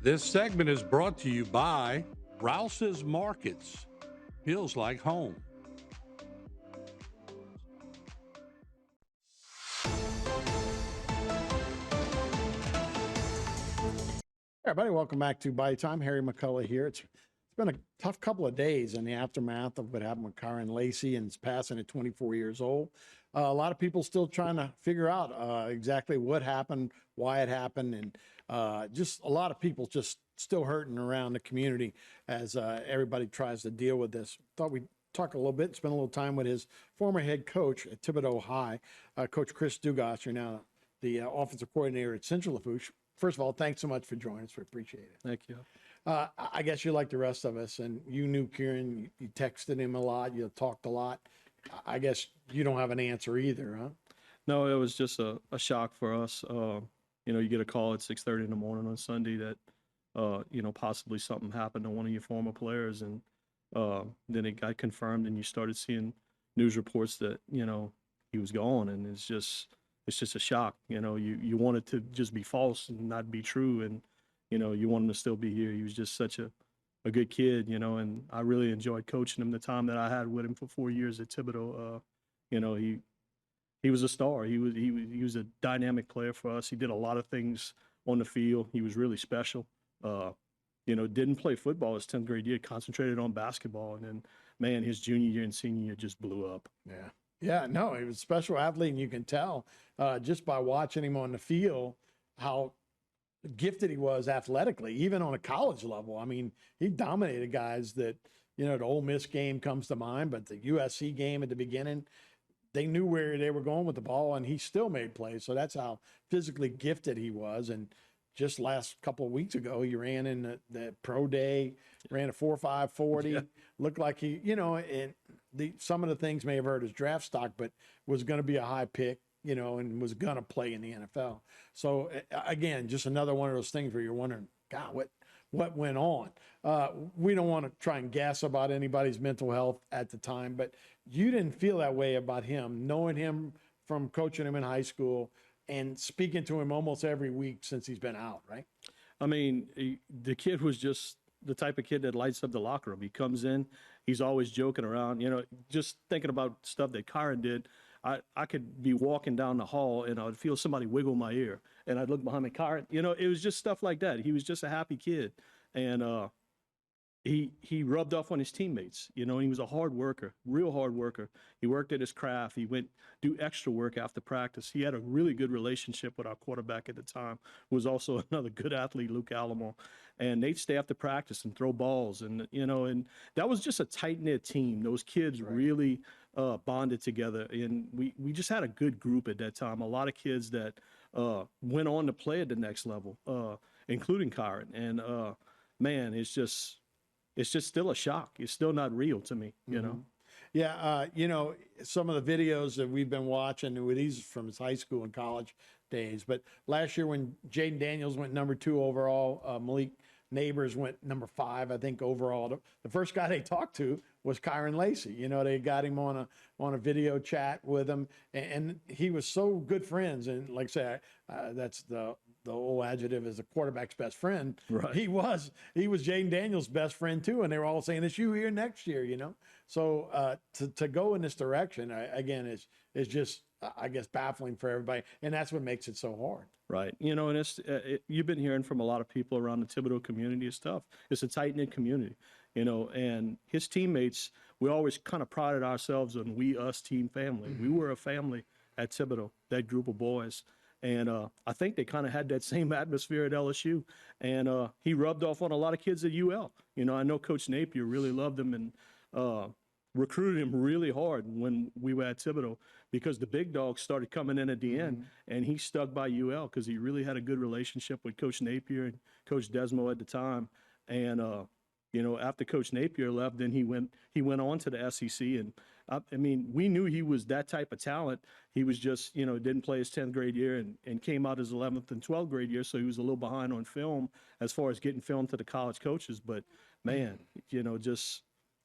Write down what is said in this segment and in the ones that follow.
This segment is brought to you by Rouse's Markets. Feels like home. Everybody, welcome back to Bayou Time. Harry McCullough here. It's been a tough couple of days in the aftermath of what happened with Kyren Lacy and his passing at 24 years old. A lot of people still trying to figure out exactly what happened, why it happened, and just a lot of people just still hurting around the community as everybody tries to deal with this. Thought we'd talk a little bit, spend a little time with his former head coach at Thibodaux High, Coach Chris Dugas. You're now the offensive coordinator at Central Lafourche. First of all, thanks so much for joining us. We appreciate it. Thank you. I guess you're like the rest of us, and you knew Kyren. You texted him a lot. You talked a lot. I guess you don't have an answer either, huh? No, it was just a shock for us. You get a call at 6:30 in the morning on Sunday that, possibly something happened to one of your former players, and then it got confirmed, and you started seeing news reports that he was gone, and it's just a shock. You want it to just be false and not be true, and you want him to still be here. He was just such a good kid, and I really enjoyed coaching him the time that I had with him for 4 years at Thibodaux. He was a star. He was a dynamic player for us. He did a lot of things on the field. He was really special. Didn't play football his 10th grade year, concentrated on basketball, and then, man, his junior year and senior year just blew up. Yeah. Yeah, no, he was a special athlete, and you can tell just by watching him on the field how gifted he was athletically, even on a college level. I mean, he dominated guys that, the Ole Miss game comes to mind, but the USC game at the beginning, they knew where they were going with the ball, and he still made plays. So that's how physically gifted he was. And just last couple of weeks ago, he ran in the pro day, ran a 4.5 40. Yeah. Looked like he, and some of the things may have hurt his draft stock, but was going to be a high pick, and was going to play in the NFL. So again, just another one of those things where you're wondering, God, what went on? We don't want to try and guess about anybody's mental health at the time, but you didn't feel that way about him, knowing him from coaching him in high school and speaking to him almost every week since he's been out, right? I mean, the kid was just the type of kid that lights up the locker room. He comes in, he's always joking around, just thinking about stuff that Kyren did. I could be walking down the hall and I'd feel somebody wiggle my ear, and I'd look behind me, Kyren, it was just stuff like that. He was just a happy kid. And he rubbed off on his teammates. He was a hard worker, real hard worker. He worked at his craft. He went do extra work after practice. He had a really good relationship with our quarterback at the time, who was also another good athlete, Luke Alamo. And they'd stay after practice and throw balls. And, and that was just a tight-knit team. Those kids really bonded together. And we just had a good group at that time. A lot of kids that went on to play at the next level, including Kyren. And, man, it's just still a shock. It's still not real to me, Yeah, some of the videos that we've been watching, these from his high school and college days. But last year when Jaden Daniels went number 2 overall, Malik Neighbors went number 5, I think, overall. The first guy they talked to was Kyren Lacy. They got him on a video chat with him, and he was so good friends. And like I say, that's the old adjective is the quarterback's best friend. Right. He was Jaden Daniels' best friend too, and they were all saying, "It's you here next year," So to go in this direction, again, is just, I guess, baffling for everybody, and that's what makes it so hard. Right. And you've been hearing from a lot of people around the Thibodaux community. It's tough. It's a tight-knit community, and his teammates, we always kind of prided ourselves on we, us, team, family. Mm-hmm. We were a family at Thibodaux, that group of boys. And I think they kind of had that same atmosphere at LSU. And he rubbed off on a lot of kids at UL. I know Coach Napier really loved him and recruited him really hard when we were at Thibodaux, because the big dogs started coming in at the end, and he stuck by UL because he really had a good relationship with Coach Napier and Coach Desmo at the time. And after Coach Napier left, then he went on to the SEC. And I mean, we knew he was that type of talent. He was just, didn't play his 10th grade year and came out his 11th and 12th grade year, so he was a little behind on film as far as getting film to the college coaches. But, man, just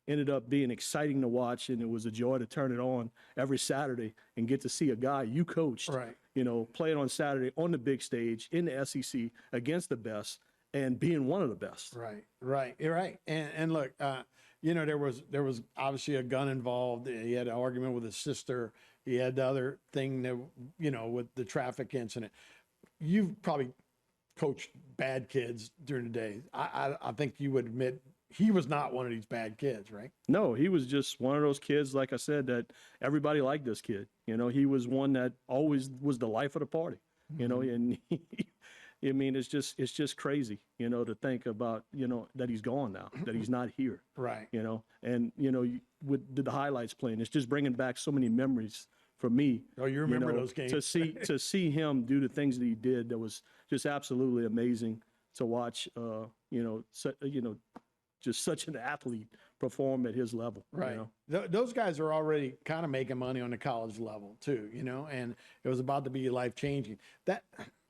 ended up being exciting to watch, and it was a joy to turn it on every Saturday and get to see a guy you coached, right, playing on Saturday on the big stage in the SEC against the best. and being one of the best. Right. You're right. And look, you know, there was obviously a gun involved. He had an argument with his sister. He had the other thing that, you know, with the traffic incident. You've probably coached bad kids during the day. I think you would admit he was not one of these bad kids, right? No, he was just one of those kids, like I said, that everybody liked this kid. You know, he was one that always was the life of the party, you know, and I mean, it's just crazy, you know, to think about, you know, that he's gone now, that he's not here. Right. You know, and, you know, with the highlights playing, it's just bringing back so many memories for me. Oh, you remember know, those games? to see him do the things that he did, that was just absolutely amazing to watch, you know, just such an athlete perform at his level. Right. You know? Those guys are already kind of making money on the college level too, you know, and it was about to be life changing. That,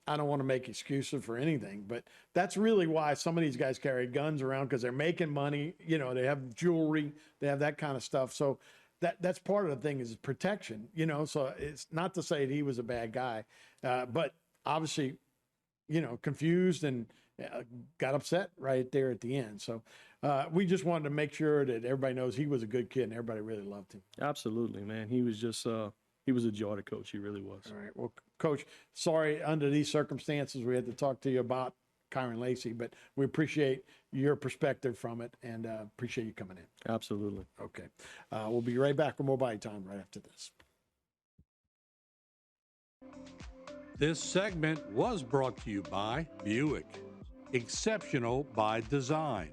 I don't want to make excuses for anything, but that's really why some of these guys carry guns around, because they're making money. You know, they have jewelry, they have that kind of stuff. So that's part of the thing, is protection, you know. So it's not to say that he was a bad guy, but obviously, you know, confused and got upset right there at the end. So we just wanted to make sure that everybody knows he was a good kid and everybody really loved him. Absolutely, man. He was just he was a joy to coach. He really was. All right. Well, Coach, sorry under these circumstances we had to talk to you about Kyren Lacy, but we appreciate your perspective from it and appreciate you coming in. Absolutely. Okay. We'll be right back with more Bayou Time right after this. This segment was brought to you by Buick. Exceptional by design.